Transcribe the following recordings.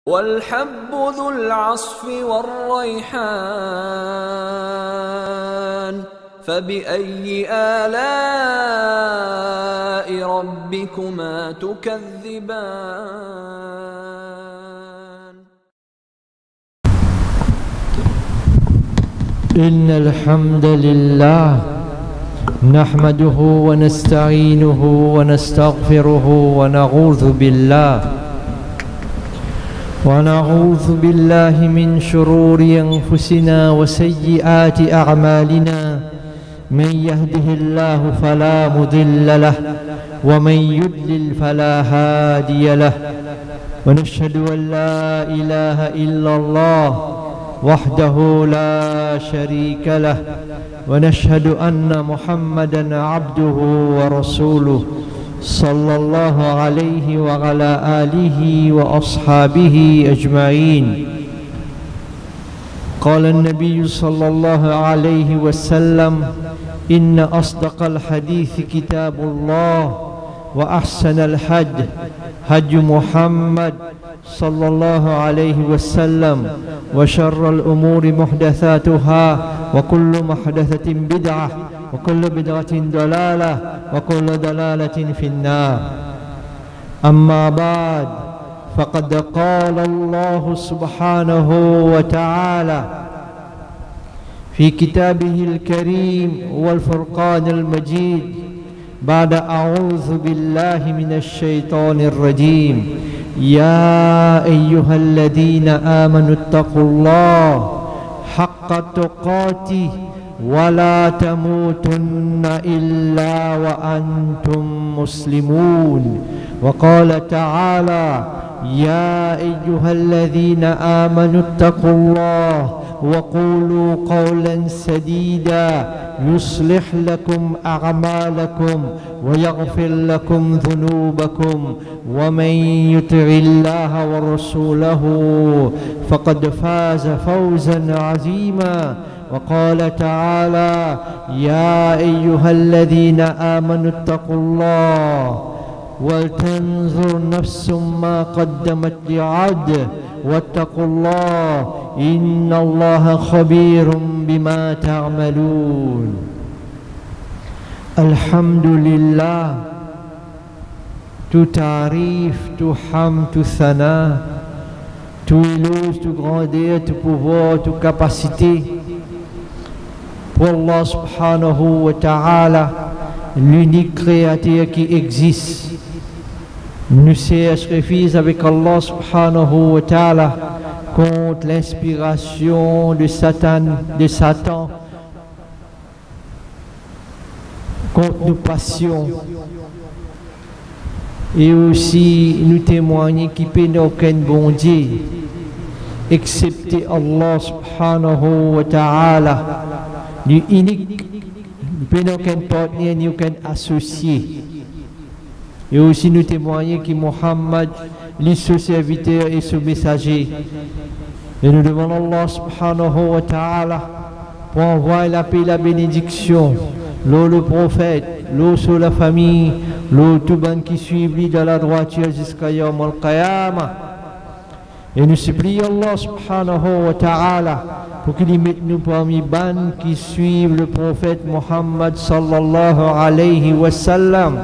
والحب ذو العصف والريحان فبأي آلاء ربكما تكذبان إن الحمد لله نحمده ونستعينه ونستغفره ونعوذ بالله من شرور أنفسنا وسيئات أعمالنا من يهده الله فلا مضل له ومن يضلل فلا هادي له ونشهد أن لا إله إلا الله وحده لا شريك له ونشهد أن محمدا عبده ورسوله صلى الله عليه وعلى آله وأصحابه أجمعين. قال النبي صلى الله عليه وسلم: إن أصدق الحديث كتاب الله وأحسن الهدي هدي محمد صلى الله عليه وسلم وشر الأمور محدثاتها وكل محدثة بدعة وكل بدعة ضلالة وكل ضلالة في النار. أما بعد، فقد قال الله سبحانه وتعالى في كتابه الكريم والفرقان المجيد بعد أعوذ بالله من الشيطان الرجيم: يا أيها الذين آمنوا اتقوا الله حق تقاته ولا تموتن إلا وأنتم مسلمون. وقال تعالى: يا أيها الذين آمنوا اتقوا الله وقولوا قولا سديدا يصلح لكم أعمالكم ويغفر لكم ذنوبكم ومن يطع الله ورسوله فقد فاز فوزا عظيما. وقال تعالى: يا أيها الذين آمنوا اتقوا الله ولتنظر نفس ما قدمت لغد واتقوا الله إن الله خبير بما تعملون. الحمد لله. Tout tarif, tout ham, tout sana, tout éloge, tout grandeur, tout pouvoir, toute capacité pour Allah subhanahu wa ta'ala, l'unique créateur qui existe. Nous sacrifions avec Allah subhanahu wa ta'ala contre l'inspiration de Satan, contre nos passions, et aussi nous témoigner qu'il n'y a aucun bon Dieu excepté Allah subhanahu wa ta'ala, l'unique, il n'y a aucun partenaire ni aucun associé. Et aussi nous témoigner que Muhammad, son serviteur et son messager. Et nous demandons Allah subhanahu wa ta'ala pour envoyer la paix et la bénédiction, le prophète, sur la famille, tout le qui suit dans la droiture jusqu'à Yawm al-Qiyamah. Et nous supplions Allah subhanahu wa ta'ala pour qu'il mette nous parmi ban qui suivent le prophète Muhammad sallallahu alayhi wa sallam.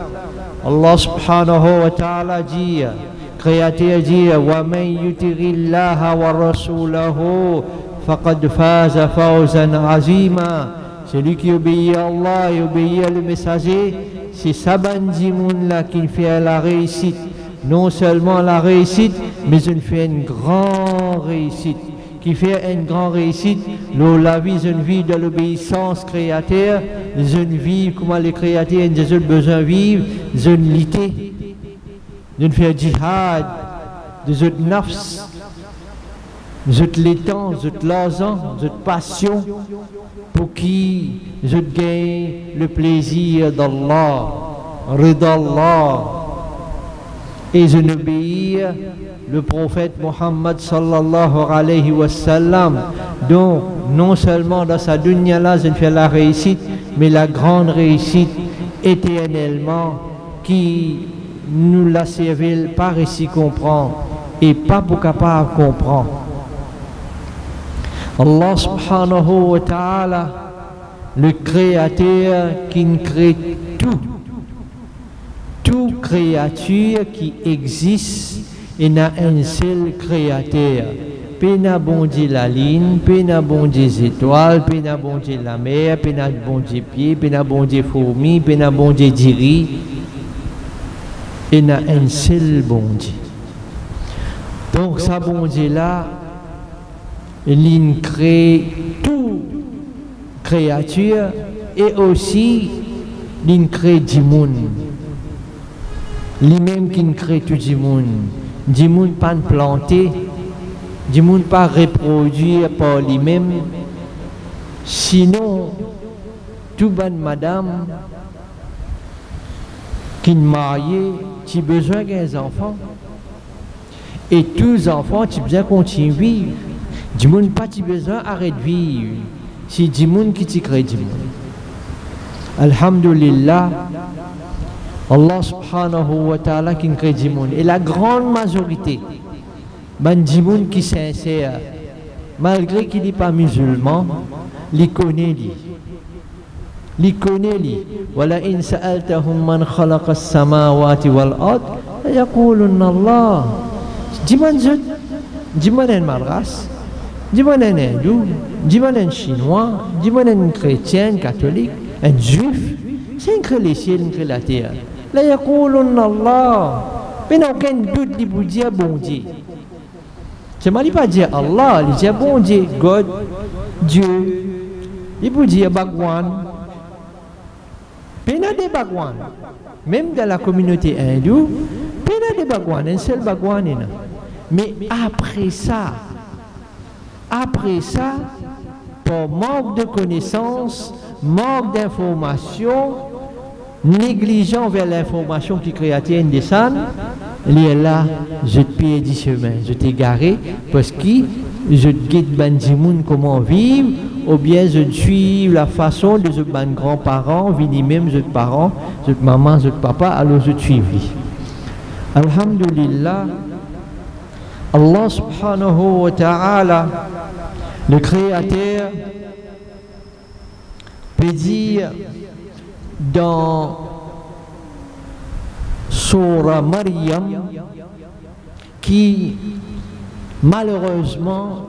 Allah subhanahu wa ta'ala dit, créateur dit: wa man yuti'illaha wa rasulahu faqad faza fawzan azima. Celui qui obéit à Allah et obéit à le messager, c'est ça bandimoun là qui fait la réussite. Non seulement la réussite, mais il fait une grande réussite. Qui fait une grande réussite, la vie, une vie de l'obéissance créateur, une vie comment les créateurs ont besoin de vivre, une lutter, une faire djihad, une nafs, une l'étang, une l'argent, une passion, pour qui je gagne le plaisir d'Allah, rida Allah, et je n'obéis le prophète Muhammad sallallahu alayhi wa sallam, donc non seulement dans sa dunya là je fais la réussite, mais la grande réussite éternellement qui nous l'a servi par ici comprend et pas pour capable comprendre. Allah subhanahu wa ta'ala, le créateur qui crée toute créature qui existe, il y a un seul créateur. Pena bon Dieu la ligne, pena bon Dieu les étoiles, pena bon Dieu la mer, pena bon Dieu pied, pena bon Dieu fourmi, pena bon Dieu diri. Il y a un seul bon Dieu. Donc ça bon Dieu là, il crée toute créature et aussi il crée du monde. Lui-même qui crée tout du monde. Du monde pas planté. Du monde pas reproduire par lui-même, sinon tout bonne madame qui est mariée, tu as besoin d'un enfant et tous les enfants tu as besoin continuer à vivre. Du monde pas tu as besoin d'arrêter de vivre, c'est du monde qui t'y crée du monde. Alhamdulillah, Allah subhanahu wa ta'ala qui crée du monde et la grande majorité ben du monde qui est sincère, malgré qu'il n'est pas musulman, il connaît lui. Il connaît lui. Wala in sa'altahum man khalaqa as-samawati wal ard, yaquluna Allah. Dis-moi un malras, dis-moi un hindou, dis-moi un chinois, dis-moi un chrétien, catholique, un juif, c'est un crée les ciels, un crée la terre. La yaquluna Allah. Mais n'a aucun doute de vous dire bon Dieu. Je ne vais pas dire Allah, il dit bon Dieu, God, Dieu. Il peut dire Bhagwan. Pena de Bhagwan. Même dans la communauté hindoue, pena de Bhagwan, un seul Bhagwan. Mais après ça, pour manque de connaissances, manque d'informations, négligent vers l'information qui créative des sangs, il est là, je te paye du chemin, je t'ai garé parce que je te guide bandimoun comment vivre, ou bien je te suis la façon de ce ban grands-parents, vini même je te parents, je te maman, je te papa, alors je te suis. Alhamdulillah, Allah subhanahu wa ta'ala, le créateur, peut dire dans Surah Maryam qui malheureusement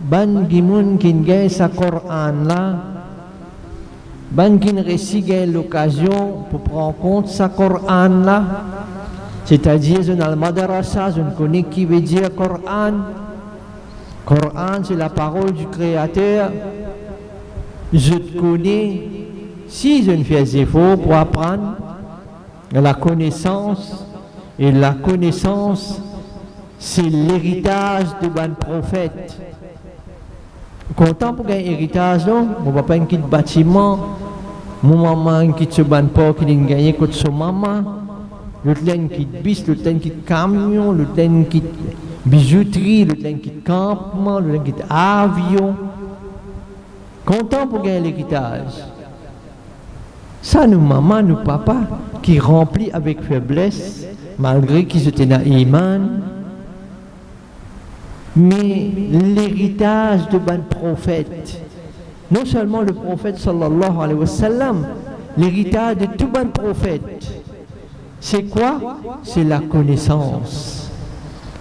ban gimoun qui gagne sa Coran là, ban qui réussit gagne l'occasion pour prendre compte sa Coran là, c'est-à-dire je n'ai madrasa, je ne connais qui veut dire Coran. Coran c'est la parole du Créateur. Je te connais. Si je ne fais des efforts pour apprendre la connaissance, et la connaissance, c'est l'héritage de bon prophète. Content pour gagner héritage, non? Mon papa qui quitte bâtiment, mon maman qui quitte ce bon port qui a gagné contre son maman, l'autre qui quitte bis, l'autre qui quitte camion, l'autre qui quitte bijouterie, l'autre qui quitte campement, l'autre qui quitte avion. Content pour gagner l'héritage. Ça, nous, maman, nous, papa, qui remplit avec faiblesse, malgré qu'ils étaient dans Iman. Mais l'héritage de bon prophète, non seulement le prophète sallallahu alayhi wa sallam, l'héritage de tout bon prophète, c'est quoi? C'est la connaissance.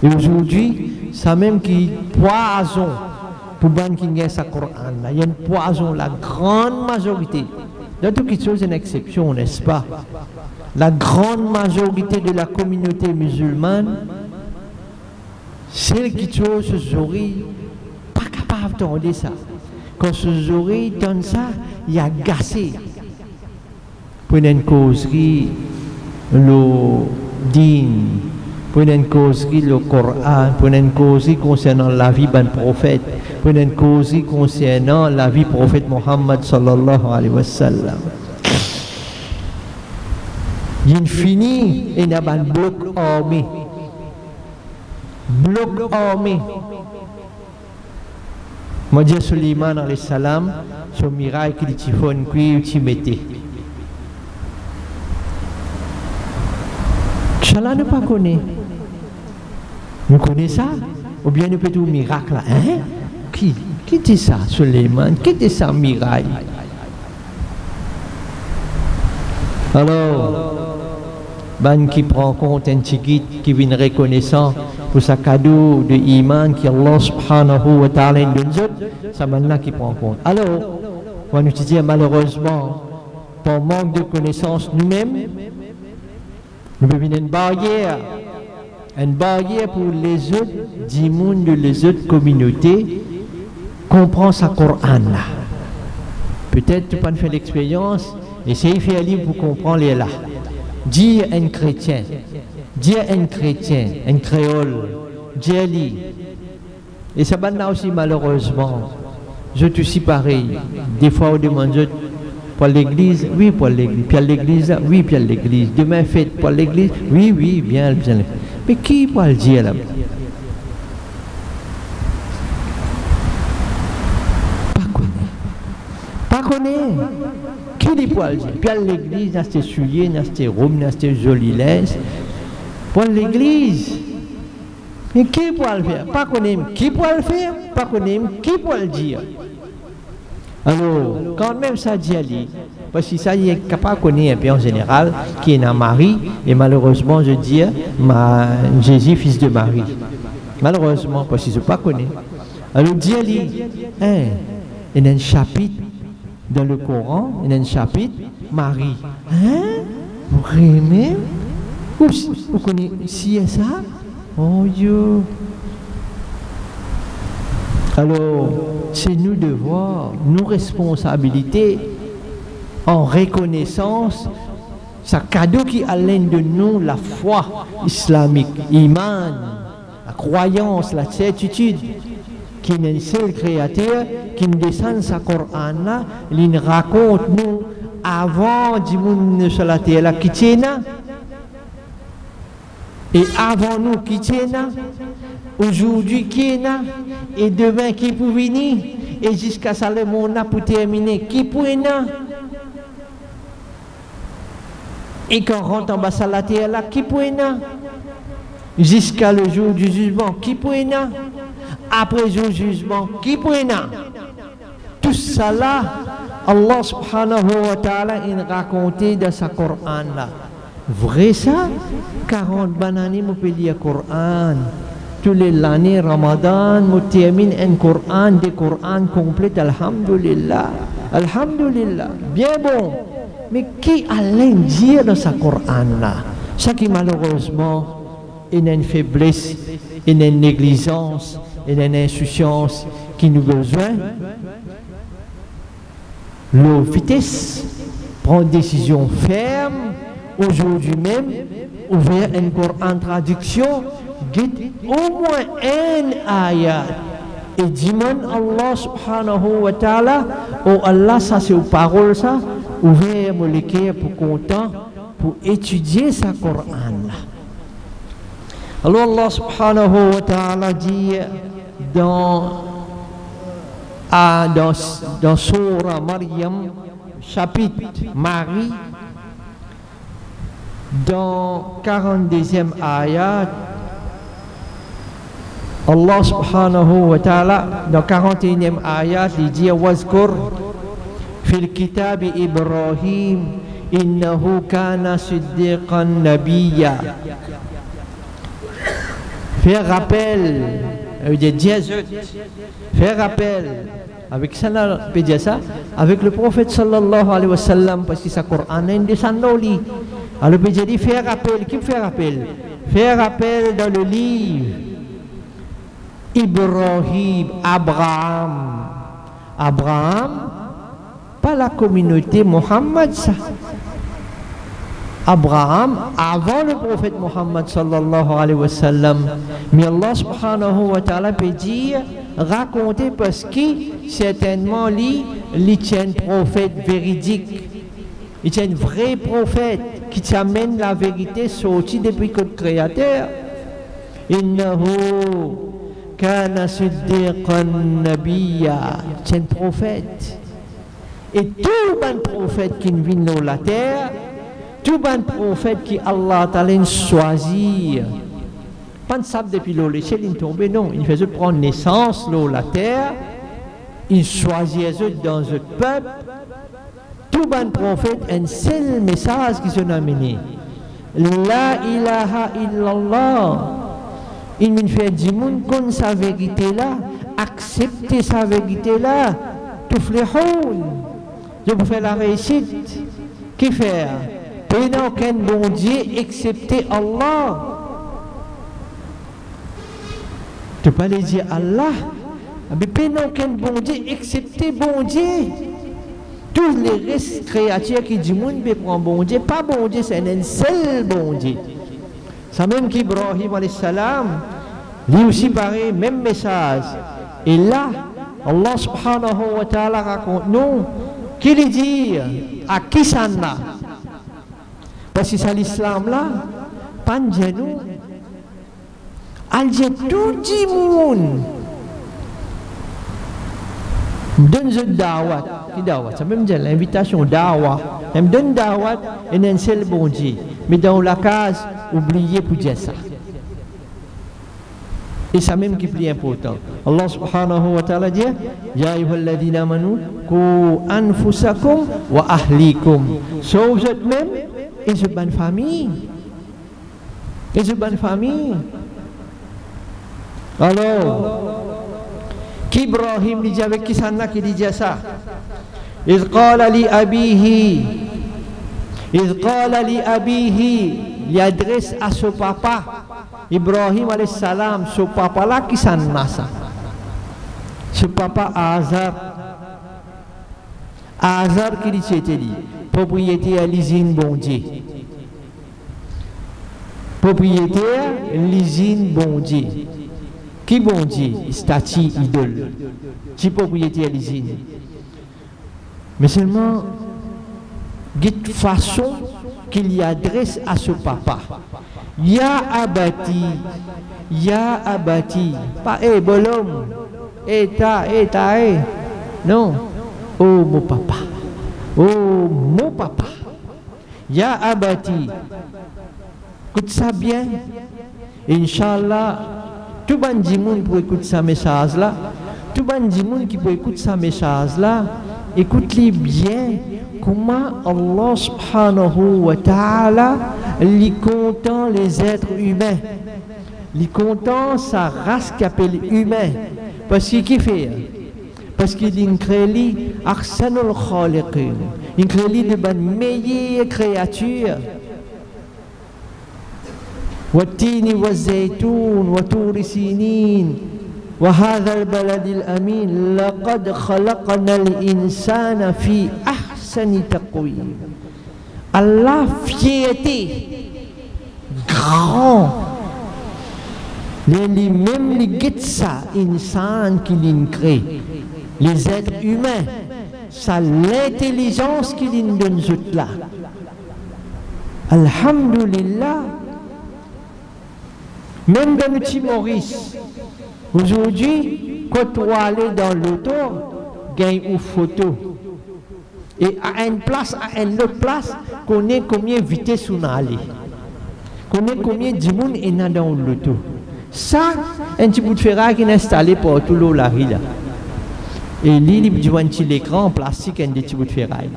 Et aujourd'hui, ça même qui poison pour ban qui gagne sa Coran. Il y a une poison, la grande majorité. Dans toute chose, une exception, n'est-ce pas? La grande majorité de la communauté musulmane, celle qui chose ce oreilles, pas capable d'entendre ça. Quand ce oreilles donne ça, il y a gâché. Pour une causerie, le dîne, pour une causerie, le Coran, pour une causerie concernant la vie d'un prophète, pour une causerie concernant la vie du prophète Mohammed sallallahu alayhi wa sallam. Il finit et il y a un bloc armé. Bloc armé. Moi, je dis Suleiman alayhi salam, son miracle qui dit fon qui tu mettais. Cela ne pas connaît. Nous connaissons ça? Ou bien nous peut-être un miracle là? Hein? Qui était ça, Suleiman? Qui était ça, Mirail? Alors, ban qui prend compte un tigit qui vient reconnaissant pour sa cadeau de iman qui Allah subhanahu wa ta'ala donne, ça maintenant qui prend compte. Alors, on va nous dire malheureusement, par manque de connaissance nous-mêmes, nous avons une barrière pour les autres du monde, les autres communautés, comprendre sa Coran là. Peut-être tu peux faire l'expérience, essayer de faire un livre pour comprendre les là. Dire un chrétien, un créole, dire lui. Et ça va aussi malheureusement. Je suis aussi pareil. Des fois on demande pour l'église, oui pour l'église. Puis à l'église, oui puis à l'église. Demain fête pour l'église, oui, bien. Mais qui peut le dire là? Pas connaît. Qui dit pour le dire? Puis à l'église, dans ces souliers, dans ces robes, dans ces jolies laisses. Pour l'église. Mais qui peut le faire? Pas connaît. Qui peut le faire? Pas connaît. Qui peut le dire? Alors, quand même ça dit Ali, parce que ça il est capable de connaître en général qui est un Marie, et malheureusement je dis Jésus fils de Marie. Malheureusement, parce que je ne pas connais. Alors dit Ali, il y a un chapitre dans le Coran, il y a un chapitre Marie. Vous aimez? Vous connaissez ça? Oh Dieu! Alors, c'est nous devoirs, nos responsabilités, en reconnaissance, ce cadeau qui allène de nous la foi islamique, iman, la croyance, la certitude, qui est un seul créateur, qui nous descend sa Coran là, il nous raconte nous avant du monde sur la terre là, qui tient là, et avant nous qui tient là, aujourd'hui qui est là, et demain qui peut venir, et jusqu'à ça le monde pour terminer, qui peut être là. Et quand on rentre en bas à la terre là, qui peut être là. Jusqu'à le jour du jugement, qui peut être là. Après le jour du jugement, qui peut être là. Tout ça là, Allah subhanahu wa ta'ala il raconté dans sa Coran là. Vrai ça? 40 bananes, on peut lire Coran. Tous les années Ramadan, on termine un Coran, des Corans complets, alhamdulillah. Alhamdulillah, bien bon. Mais qui allait dire dans sa Coran là? Ça qui malheureusement est une faiblesse, une négligence, une insouciance qui nous a besoin. Le vitesse prend une décision ferme. Aujourd'hui même, ouvert un Coran traduction, guide au moins un ayat. Et demande Allah subhanahu wa ta'ala, oh Allah, ça c'est aux paroles, ça, ouvert mon cœur pour content, pour étudier sa Coran. Alors Allah subhanahu wa ta'ala dit dans Surah Maryam, chapitre Marie, dans 42e ayat, Allah subhanahu wa ta'ala, dans 41e ayat, il dit Wazkur fil kitab Ibrahim innahu kana siddiqan nabiyya. Faire rappel, faire rappel, avec ça, on peut dire ça, avec le prophète sallallahu alayhi wa sallam, parce que sa Coran est descendu. Alors, on peut dire, faire rappel, qui fait rappel? Faire rappel dans le livre Ibrahim, Abraham, pas la communauté Mohammed, ça. Abraham, avant le prophète Mohammed sallallahu alayhi wa sallam. Mais Allah subhanahu wa ta'ala peut dire, raconter parce que certainement lui tient un prophète véridique. Il tient un vrai prophète qui t'amène la vérité sortie depuis le Créateur. Innahu kana siddiqan nabiyya. C'est un prophète. Et tout un prophète qui vient dans la terre, tout un prophète qui Allah t'a choisi, Pas de sable depuis l'eau, laisser l'in tomber, non. Il fait prendre naissance, l'eau, la terre. Il choisit dans le peuple. Tout bon prophète, un seul message qui sont amené. La ilaha illallah. Il me fait du monde qu'on sa vérité là, accepter sa vérité là, tout fléhoun. Je vous fais la réussite. Qui fait? Il n'y a aucun bon Dieu excepté Allah. Tu peux pas dire Allah, mais il n'y a aucun bon Dieu excepté bon Dieu. Tous les restes créatures qui disent monde peut prendre bon Dieu, pas bon Dieu, c'est un seul bon Dieu. Ça même qu'Ibrahim alayhi salam, lui aussi pareil, même message. Et là, Allah subhanahu wa ta'ala raconte nous qu'il dit à qui ça n'a. Parce que c'est l'islam là, pas de genou. Elle dit tout le monde. Donne une dawat. Qui dawat? Ça même dit l'invitation dawat. Elle me donne dawat et un seul bon Dieu. Mais dans la case, oubliez pour dire ça. Et ça même qui est plus important. Allah subhanahu wa ta'ala dit Ya ayyuhalladhina amanu qu anfusakum wa ahlikum. Sauve vous-même et cette bonne famille. Et cette bonne famille. Alors, qu'Ibrahim dit avec qui ça n'a qui dit ça? إذ قال لأبيه il adresse à son papa Ibrahim alayhi salam, son papa là qui s'en a ça. Ce papa Azar qui dit c'était dit propriétaire l'usine bon Dieu. Propriétaire l'usine bon Dieu. Qui bon Dieu? Statue idole. Qui propriétaire l'usine? Mais seulement de façon qu'il y adresse à ce papa. Ya abati, pas bolom, ta, non, oh mon papa, ya abati, écoute ça bien, Inch'Allah, tout le monde pour écouter ce message là, tout le monde qui peut écouter ce message là, écoute-les bien. Comment Allah subhanahu wa ta'ala lui content les êtres humains, lui content sa race qui appelle humain. Parce qu'il fait, parce qu'il crée ahsanul khaliqin, il crée de bonnes meilleures créatures. والتين والزيتون وطور سينين وهذا البلد الأمين لقد خلقنا الإنسان في أحسن تقويم. Allah fierté grand les mêmes les ça insan qui crée les êtres humains ça l'intelligence qui nous donne là. Alhamdulillah. Même dans le petit Maurice, aujourd'hui, quand on aller dans l'auto, gagne une photo. Et à une place, à une autre place, connaît combien de vitesse on a allé. Connaît combien de monde est dans l'auto. Ça, un petit bout de ferraille qui est installé pour tout l'eau la rue là. Et lui, il a un petit écran en plastique et un petit bout de ferraille.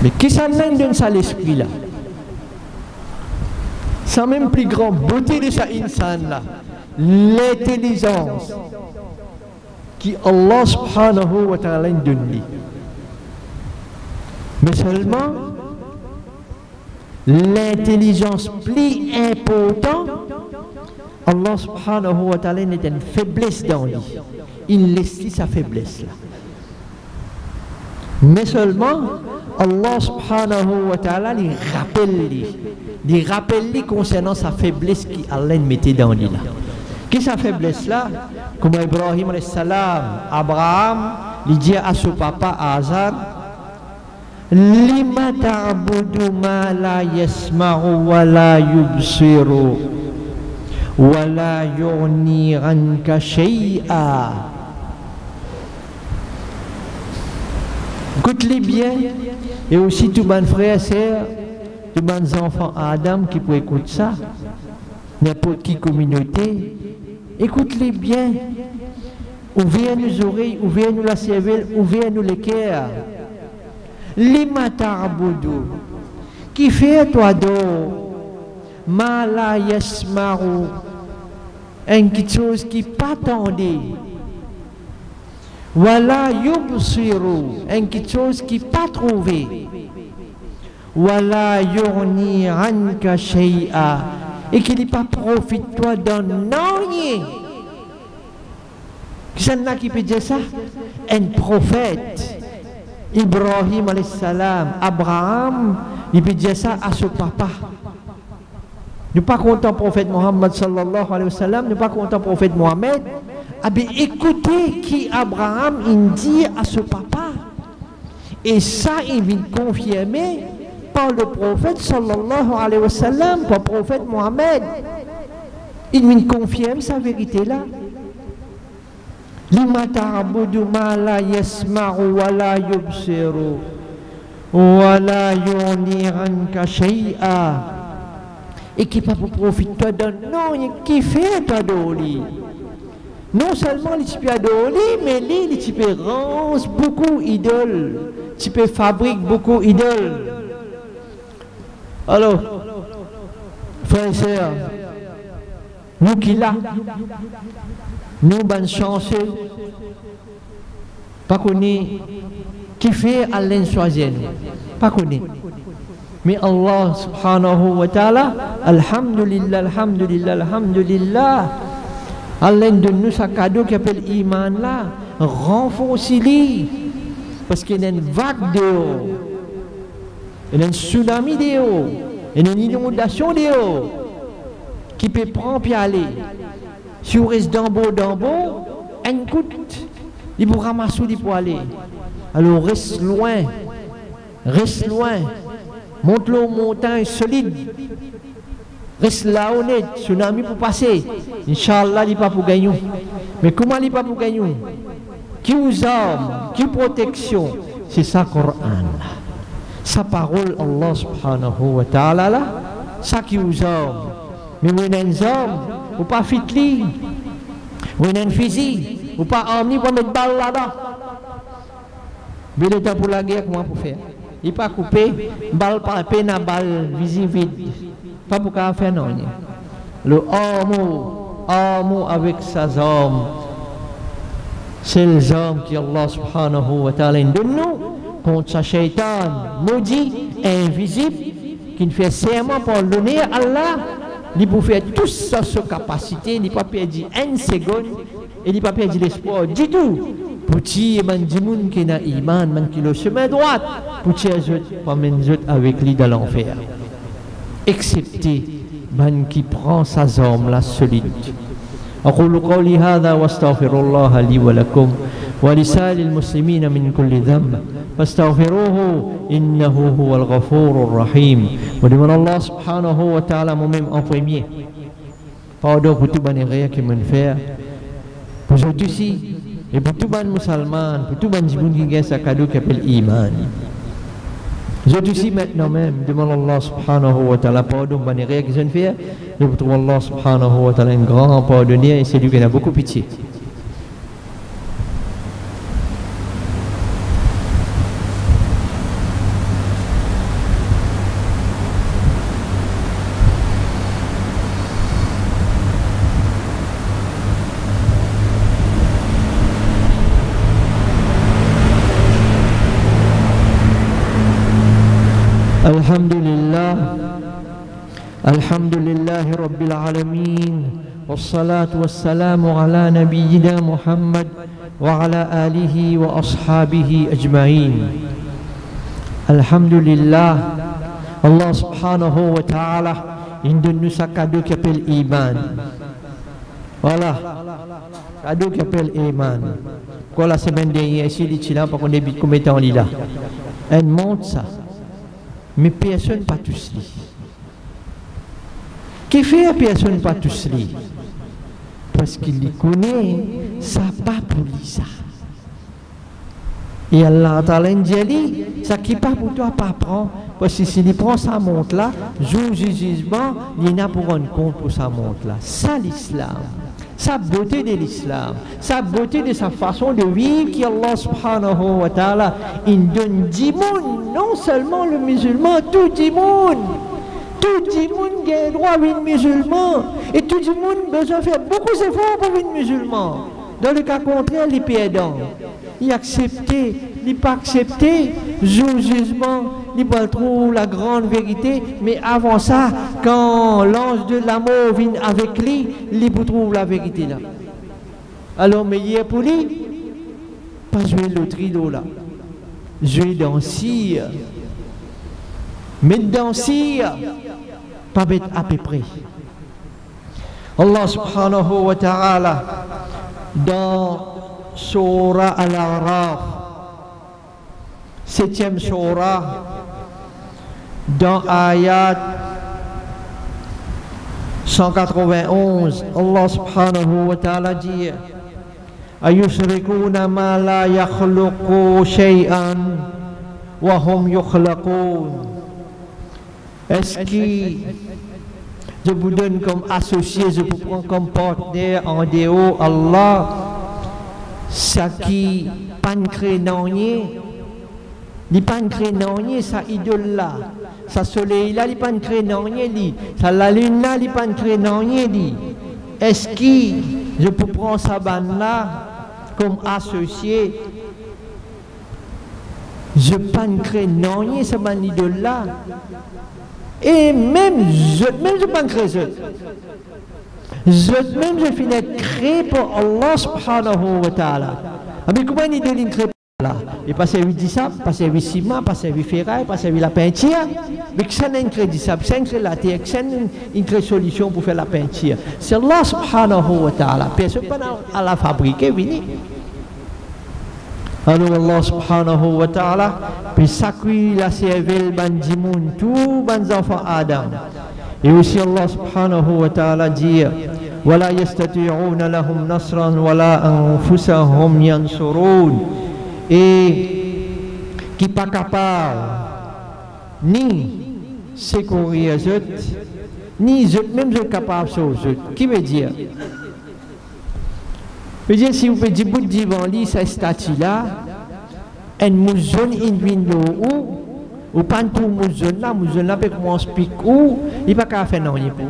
Mais qui ça mène dans ça l'esprit là? Sans même plus grande beauté de sa insan là, l'intelligence qui Allah subhanahu wa ta'ala donne. Mais seulement l'intelligence plus importante, Allah subhanahu wa ta'ala n'est une faiblesse dans lui. Il laisse sa faiblesse là. Mais seulement Allah subhanahu wa ta'ala lui rappelle concernant sa faiblesse qui Allah mettait dans lui là. Qui sa faiblesse là? Comme Ibrahim alayhi salam, Abraham, il dit à son papa Azar, Lima ta'budu ma la yasma'u wa la yubsiru wa la yughni anka shay'a. Écoute-les bien, et aussi tout bon frère et sœur, de mes enfants Adam qui peut écouter ça, n'importe qui communauté, écoute-les bien. Ouvrez-nous oreilles, ouvrez-nous la cervelle, ouvrez-nous les cœurs. Lima ta'budu, qui fait toi d'or, ma la yasmaru, quelque chose qui pas tendait. Wala yubsiru, quelque chose qui pas trouvé. Wala yurni anka shay'a, et qui n'est pas profite toi d'un rien. Qui est-ce qui peut dire ça? Un prophète, Ibrahim alayhi salam, Abraham, il peut dire ça à son papa. Nous pas content prophète Mohammed sallallahu alayhi wa sallam, nous pas content prophète Mohammed. Ah bien écoutez qui Abraham il dit à ce papa. Et ça il vient confirmer par le prophète sallallahu alayhi wa sallam, par le prophète Mohammed. Il vient confirmer sa vérité là. Lima ta'budu ma la yasma'u wa la yubsiru wa la yuni anka shay'a, et qui pas pour profiter de non qui fait toi d'oli. Non seulement les types d'oli, mais les types rance beaucoup idoles, types fabrique beaucoup idoles. Alors, frères et sœurs, nous qui là, nous bonne chance, pas connu qui fait Alain choisir, pas connu. Mais Allah subhanahu wa ta'ala, alhamdulillah, alhamdulillah, alhamdulillah, Allah donne nous un cadeau qui appelle Iman là, renforcez-le, parce qu'il y a une vague de haut, il y a un tsunami de haut, il y a une inondation de haut, qui peut prendre et aller. Si vous restez d'en bas, écoute, il vous ramasse il pour aller. Alors reste loin, monte l'eau montagne solide. Reste là honnête, tsunami pour passer. Inch'Allah, il n'est pas pour gagner. Mais comment il n'est pas pour gagner? Qui vous arme, qui protection? C'est ça le Coran. Sa parole, Allah subhanahu wa ta'ala, là, ça qui vous arme. Mais vous avez un homme, vous pas fitli. Vous avez un physique, vous pas armé pour mettre balle là-bas. Mais le temps pour la guerre, comment pour faire? Il n'est pas coupé, balle par peine à balle, vide. Pas pour qu'à faire non. Le amour avec ses hommes, c'est les hommes qui Allah subhanahu wa ta'ala donne nous contre sa shaitan maudit, invisible, qui ne fait serment pour l'honneur à Allah. Il peut faire tout ça sur capacité, il n'a pas perdu une seconde et il n'a pas perdu l'espoir du tout. Pour tirer les gens qui ont iman, qui ont le chemin droit, pour tirer les autres avec lui dans l'enfer. Excepté man qui prend sa arme la solide. أقول قولي هذا واستغفر الله لي ولكم ولسائر المسلمين من كل ذنب فاستغفروه إنه هو الغفور الرحيم. ودمن الله سبحانه وتعالى moi-même en premier. Pardon pour tout les réels qui m'ont fait. Pour aujourd'hui ici et pour tout les musulmans, pour tout les gens qui ont un cadeau qui s'appelle Iman. Aujourd'hui ici maintenant même, demande Allah subhanahu wa ta'ala pardon pour les réels qui ont fait. Et pour trouver Allah subhanahu wa ta'ala un grand pardonnier et c'est lui qui a beaucoup pitié. الحمد لله رب العالمين والصلاة والسلام على نبينا محمد وعلى آله وأصحابه أجمعين. الحمد لله الله سبحانه وتعالى donne nous un cadeau qui s'appelle Iman. Voilà, cadeau qui s'appelle Iman. Quand la semaine dernière ici, il est là pour qu'on ait vite comme étant là. Elle montre ça, mais personne pas tous li. Qui fait personne pas tous li? Parce qu'il les connaît, ça pas pour lui ça. Et Allah Ta'ala dit, ça qui pas pour toi pas prendre, Parce que s'il prend sa montre là, jour du jugement, il n'a pour rendre compte pour sa montre là. Ça l'islam. Sa beauté de l'islam, sa beauté de sa façon de vivre qui Allah subhanahu wa ta'ala, il donne 10 monde, non seulement le musulman, tout le monde. Tout le monde a le droit à être musulman. Et tout le monde a besoin de faire beaucoup d'efforts pour être musulman. Dans le cas contraire, il est perdant. Il accepte, il n'est pas accepté, jour jugement, il va trouver la grande vérité, mais avant ça, quand l'ange de la mort vient avec lui, il peut trouver la vérité là. Alors, mais hier pour lui, pas jouer le trio là, jouer dans cire, mettre dans cire, pas mettre à peu près. Allah subhanahu wa ta'ala, dans Surah Al-A'raf, 7e surah, dans ayat 191, Allah subhanahu wa ta'ala dit ayushrikuna ma la yakhluqu shay'an wa hum yukhlaqun. Est-ce que je vous donne comme associé, je vous prends comme partenaire en dehors Allah, ça qui pas crée non ni pas crée non ça idole là, ça soleil là, il pas crée non li, ça la lune là, il pas crée non li. Est-ce que je peux prendre sa bande là comme associé, je pas crée non ça bande idole là, et même je pas crée même je finis créé pour Allah subhanahu wa ta'ala. Mais comment il dit crée là? Il passe 8 disab, passe 8 ciment, passe 8 ferraille, passe 8 la peinture. Mais que ça n'a crée disab, ça crée la terre, ça n'a crée solution pour faire la peinture. C'est Allah subhanahu wa ta'ala. Personne pas à la fabriquer, vini. Alors Allah subhanahu wa ta'ala, puis s'accueille la cervelle bandimoun, tout ban enfants Adam. Et aussi Allah subhanahu wa ta'ala dit وَلَا يَسْتَطِيعُونَ لَهُمْ نَصْرًا وَلَا أَنفُسَهُمْ يَنْصُرُونَ. Et qui pas capable ni secourir les autres, ni même eux capables de sauver les autres. Qui veut dire? Veut dire si vous pouvez dire bout devant lui cette statue là, une mouzone in ou pas tout mouzone là peut commencer à piquer ou il pas qu'à faire non pour.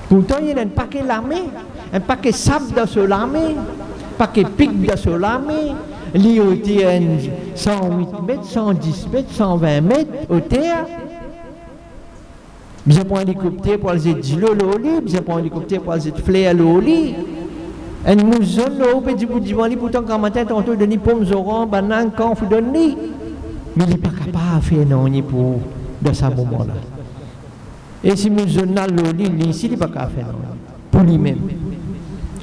Pourtant il y a un paquet l'armée, un paquet sable dans ce l'armée, un paquet pique dans ce l'armée, il y a 108 mètres, 110 mètres, 120 mètres au terre. Bien pour un hélicoptère pour aller de l'eau, bien pour un hélicoptère pour aller de flair l'eau. Un mouzone là, on peut dire pourtant quand matin tantôt donner pommes oranges, bananes, quand vous donnez. Mais il n'est pas capable de faire non pour dans ce moment-là. Et si mouzone là l'eau, ici il n'est pas capable de faire non pour lui-même.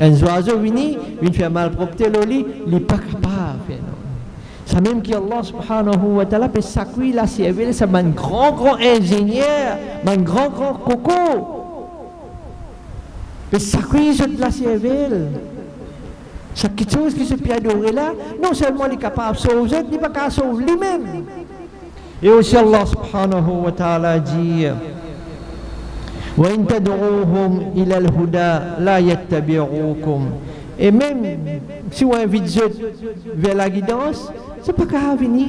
Un oiseau vient faire malpropreté l'eau, il n'est pas capable de faire non. Ça même qu'Allah subhanahu wa ta'ala peut s'accueillir la cervelle, c'est un grand ingénieur, un grand coco. Mais s'accueillir la cervelle. C'est quelque chose qui se peut adorer là, non seulement il est capable de sauver, il n'est pas capable de sauver lui-même. Et aussi Allah subhanahu wa ta'ala dit وَإِن تَدْعُوهُمْ إِلَى الْهُدَى لَا يَتَّبِعُوكُمْ. Et même si on invite vers la guidance, c'est pas capable de venir.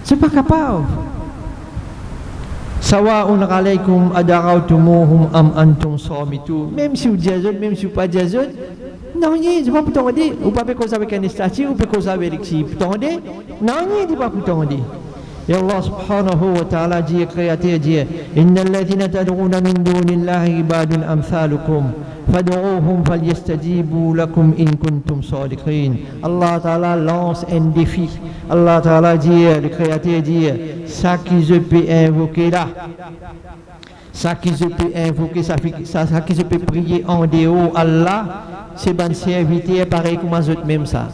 C'est pas capable. Sawa'un alaykum adara'tumuhum am antum samitun. Même si vous dites, même si vous pas dites, non, il n'est pas pour t'en dire. Vous ne pouvez pas causer avec un statut, vous pouvez causer avec qui pour t'en dire. Non, il n'est pas pour t'en dire. Et Allah subhanahu wa ta'ala dit, créateur dit, Inna alladhina tad'una min dunillahi ibadun amthalukum. فَادْعُوهُمْ فَلْيَسْتَجِيبُوا لَكُمْ إِن كُنتُمْ صَادِقِينَ. Allah Ta'ala lance un défi. Allah Ta'ala dit, le Créateur dit, ça qui je peux invoquer là, ça qui je peux invoquer, ça qui je peux prier en dehors Allah, c'est bon serviteur pareil comme moi même ça.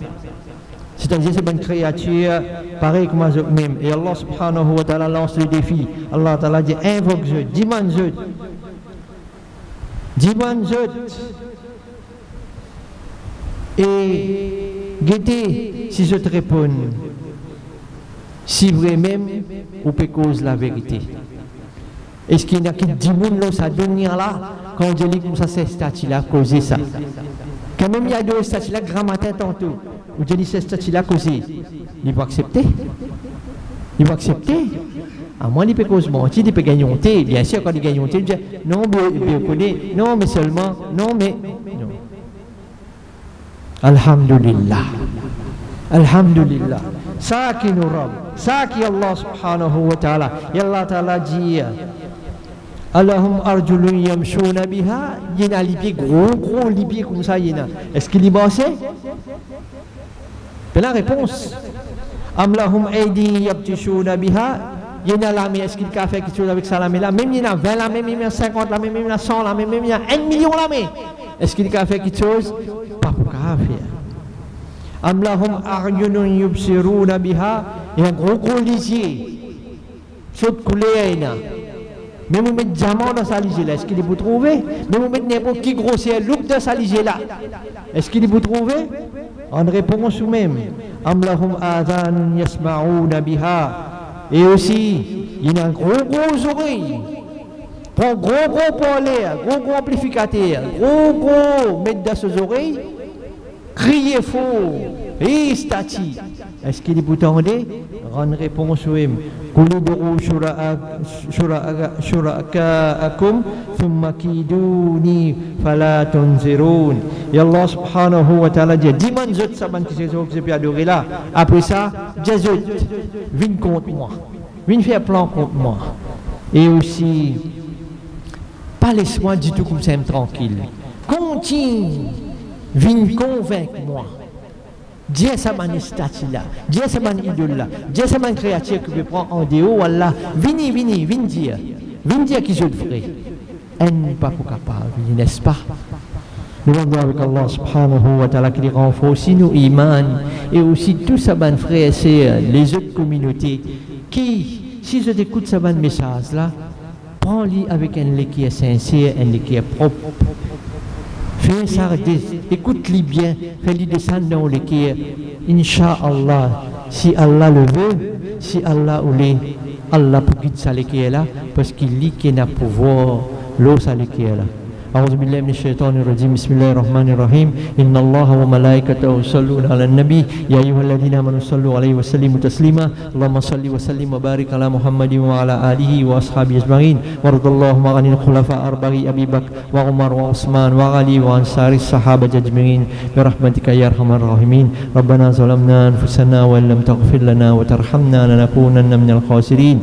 C'est-à-dire c'est bonne créature pareil comme moi même. Et Allah Subhanahu wa Ta'ala lance le défi. Allah Ta'ala dit, invoque je, dis-moi je. Dis-moi et guettez si je te réponds. si vrai même ou peut cause la vérité. Est-ce qu'il y a qui dit moun ça dunia là quand on dit comme ça c'est statut là causer ça. Quand même il y a deux statuts là grand matin tantôt. Ou dit c'est statut là causer. Il va accepter. Il va accepter. À moi il peut cause mentir, il peut gagner honte, bien sûr quand il gagne honte, il dit non bien connaît, non mais seulement non mais non. Alhamdulillah. Alhamdulillah. Ça qui nous rend, ça qui Allah subhanahu wa ta'ala. Et Allah ta'ala dit Allahum arjulun yamshuna biha. Il y a les pieds gros les pieds comme ça. Est-ce qu'il y pense? C'est la réponse. Am lahum aidi yabtishuna biha. Il y a la main, est-ce qu'il a fait quelque chose avec ça la main là? Même il y en a 20 la main, même il y a 50 la main, même il y a 100 la main, même il y a 1 million la main. Est-ce qu'il a fait quelque chose? Pas pour faire. Am lahum a'yunun yubsiruna biha. Il y a un gros lisier. Saute coulée là. Mais vous mettez diamant dans sa lisier là, est-ce qu'il est pour trouver? Mais vous mettez n'importe qui grossier loup dans sa lisier là. Est-ce qu'il est pour trouver? En réponse ou même. Am lahum adhanun yasma'una biha. Et aussi, il y a un gros oreilles. Prends gros parler, gros amplificateur, gros mettre dans ses oreilles. Crier faux. Et stati. Est-ce qu'il est pour t'entendre? Rendre réponse ou même. Kuludu shura'akakum thumma kiduni fala tunzirun. Et Allah subhanahu wa ta'ala dit diman zot saban qui se peut adorer là. Après ça, Jazot, viens contre moi. Viens faire plan contre moi. Et aussi, pas laisse-moi du tout comme ça tranquille. Continue. Viens convaincre moi. Dieu c'est mon statut là, Dieu c'est mon idole là, Dieu c'est mon créature que je prends en dehors, Allah, viens dire qui je le ferai. Elle pas pour capable, n'est-ce pas? Nous demandons avec Allah subhanahu wa ta'ala qui renforce nos iman et aussi tous ces frères et sœurs, les autres communautés qui, si je t'écoute ce message là, prends-le avec un lait qui est sincère, un lait qui est propre. Fais ça, écoute-le bien, fais-le descendre dans le cœur. Inch'Allah, si Allah le veut, si Allah voulait, Allah peut guider ça le cœur là, parce qu'il dit qu'il a pouvoir, l'eau ça le cœur là. أعوذ بالله من الشيطان الرجيم بسم الله الرحمن الرحيم إن الله وملائكته يصلون على النبي يا أيها الذين آمنوا صلوا عليه وسلموا تسليما اللهم صل وسلم وبارك على محمد وعلى آله وأصحابه أجمعين وارض اللهم عن الخلفاء الأربعة أبي بكر وعمر وعثمان وعلي وعن سائر الصحابة أجمعين برحمتك يا أرحم الراحمين ربنا ظلمنا أنفسنا وإن لم تغفر لنا وترحمنا لنكونن من الخاسرين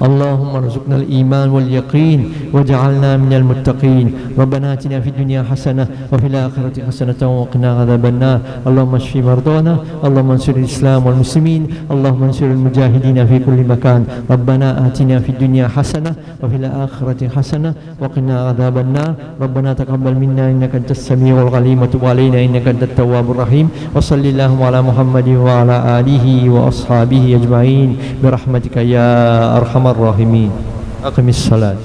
اللهم ارزقنا الإيمان واليقين واجعلنا من المتقين ربنا آتنا في الدنيا حسنة وفي الآخرة حسنة وقنا عذاب النار اللهم اشف مرضانا اللهم انصر الإسلام والمسلمين اللهم انصر المجاهدين في كل مكان ربنا آتنا في الدنيا حسنة وفي الآخرة حسنة وقنا عذاب النار ربنا تقبل منا إنك أنت السميع العليم وتب علينا إنك أنت التواب الرحيم وصل اللهم على محمد وعلى آله وأصحابه أجمعين برحمتك يا أرحم الراحمين أقم الصلاة